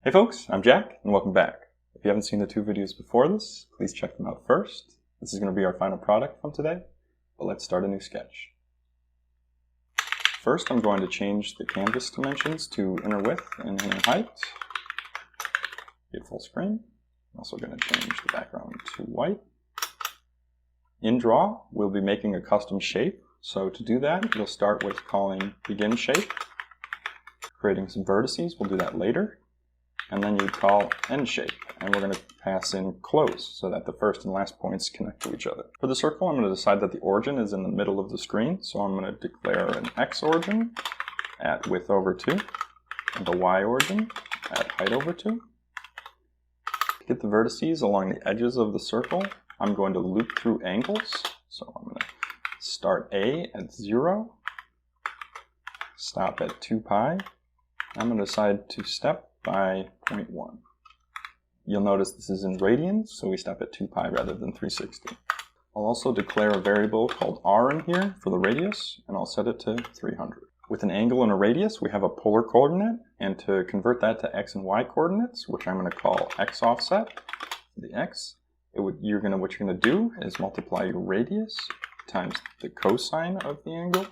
Hey folks, I'm Jack, and welcome back. If you haven't seen the two videos before this, please check them out first. This is going to be our final product from today, but let's start a new sketch. First, I'm going to change the canvas dimensions to inner width and inner height. Get full screen. I'm also going to change the background to white. In Draw, we'll be making a custom shape. So to do that, you'll start with calling begin shape, creating some vertices. We'll do that later. And then you'd call end shape, and we're going to pass in close so that the first and last points connect to each other. For the circle, I'm going to decide that the origin is in the middle of the screen, so I'm going to declare an X origin at width over 2, and a Y origin at height over 2. To get the vertices along the edges of the circle, I'm going to loop through angles, so I'm going to start A at 0, stop at 2 pi. I'm going to decide to step by 0.1. You'll notice this is in radians, so we stop at 2 pi rather than 360. I'll also declare a variable called r in here for the radius, and I'll set it to 300. With an angle and a radius, we have a polar coordinate, and to convert that to x and y coordinates, which I'm going to call x offset, the x, what you're going to do is multiply your radius times the cosine of the angle,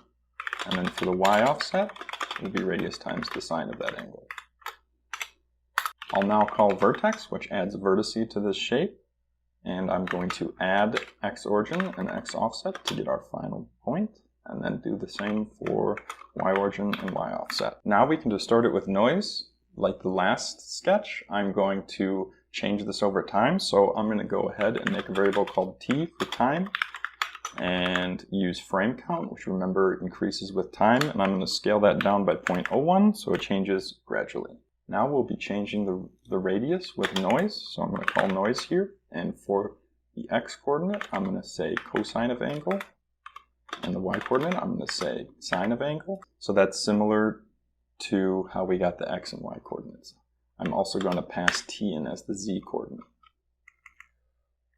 and then for the y offset, it will be radius times the sine of that angle. I'll now call vertex, which adds a vertice to this shape, and I'm going to add x origin and x offset to get our final point, and then do the same for y origin and y offset. Now we can distort it with noise. Like the last sketch, I'm going to change this over time, so I'm going to go ahead and make a variable called t for time, and use frame count, which remember increases with time, and I'm going to scale that down by 0.01 so it changes gradually. Now we'll be changing the radius with noise, so I'm going to call noise here, and for the x coordinate I'm going to say cosine of angle, and the y coordinate I'm going to say sine of angle. So that's similar to how we got the x and y coordinates. I'm also going to pass t in as the z coordinate.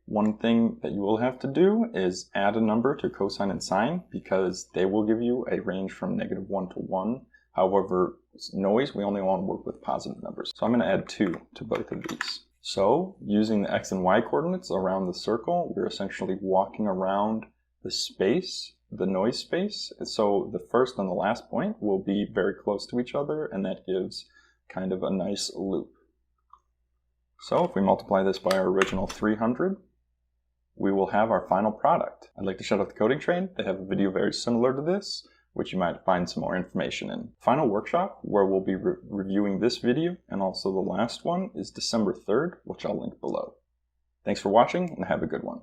One thing that you will have to do is add a number to cosine and sine, because they will give you a range from -1 to 1. However, noise, we only want to work with positive numbers. So I'm going to add 2 to both of these. So using the x and y coordinates around the circle, we're essentially walking around the space, the noise space. So the first and the last point will be very close to each other, and that gives kind of a nice loop. So if we multiply this by our original 300, we will have our final product. I'd like to shout out the Coding Train. They have a video very similar to this, which you might find some more information in. Final workshop, where we'll be reviewing this video and also the last one, is December 3rd, which I'll link below. Thanks for watching, and have a good one.